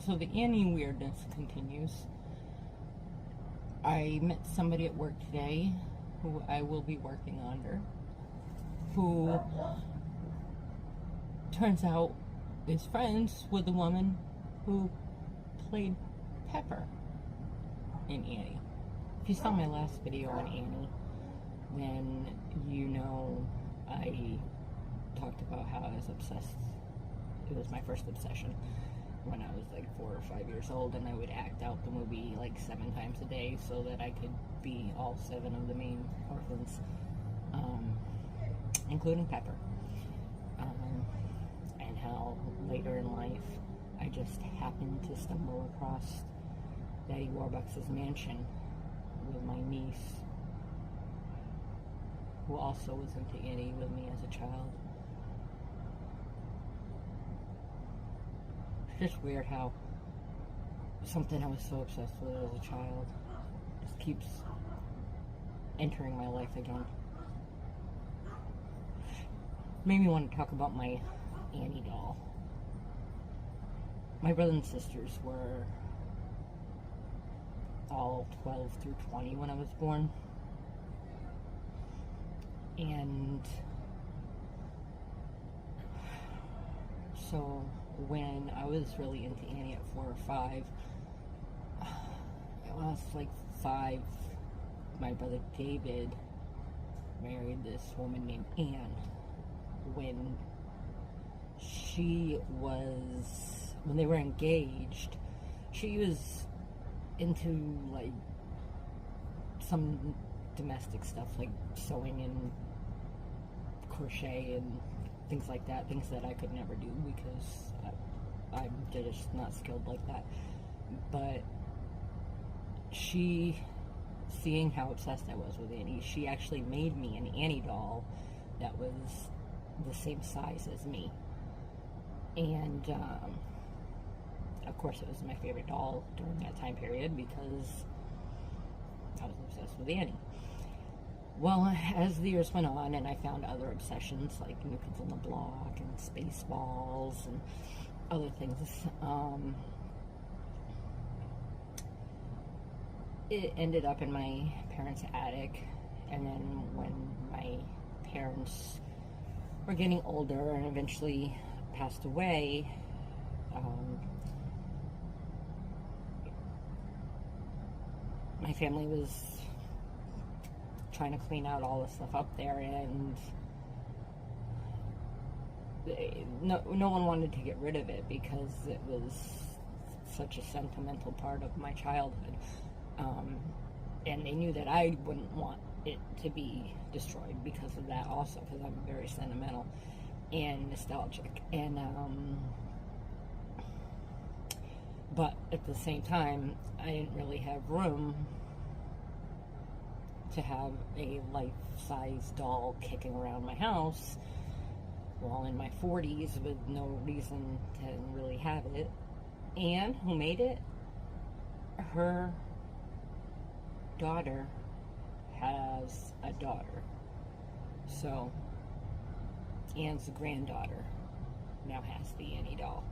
So the Annie weirdness continues. I met somebody at work today who I will be working under, who turns out is friends with the woman who played Pepper in Annie. If you saw my last video on Annie, then you know I talked about how I was obsessed. It was my first obsession when I was like 4 or 5 years old, and I would act out the movie like 7 times a day so that I could be all 7 of the main orphans, including Pepper. And how later in life I just happened to stumble across Daddy Warbucks' mansion with my niece, who also was into Annie with me as a child. It's just weird how something I was so obsessed with as a child just keeps entering my life again. Made me want to talk about my Annie doll. My brothers and sisters were all 12 through 20 when I was born. And so when I was really into Annie at 4 or 5, I was like 5, my brother David married this woman named Anne. When they were engaged, she was into like some domestic stuff like sewing and crochet and things like that, things that I could never do because I'm just not skilled like that. But she, seeing how obsessed I was with Annie, she actually made me an Annie doll that was the same size as me. And of course it was my favorite doll during that time period because I was obsessed with Annie. Well, as the years went on and I found other obsessions like New Kids on the Block and Spaceballs and other things, it ended up in my parents' attic. And then when my parents were getting older and eventually passed away, my family was trying to clean out all the stuff up there, and no one wanted to get rid of it because it was such a sentimental part of my childhood, and they knew that I wouldn't want it to be destroyed because of that also, because I'm very sentimental and nostalgic, and but at the same time I didn't really have room to have a life-size doll kicking around my house while in my 40s with no reason to really have it. Anne, who made it, her daughter has a daughter. So Anne's granddaughter now has the Annie doll.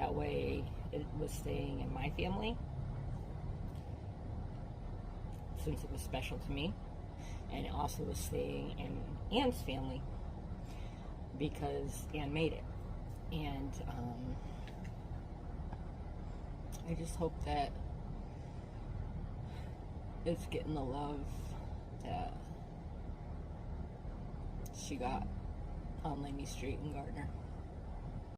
That way it was staying in my family, since it was special to me, and it also was staying in Anne's family because Anne made it. And I just hope that it's getting the love that she got on Laney Street in Gardner.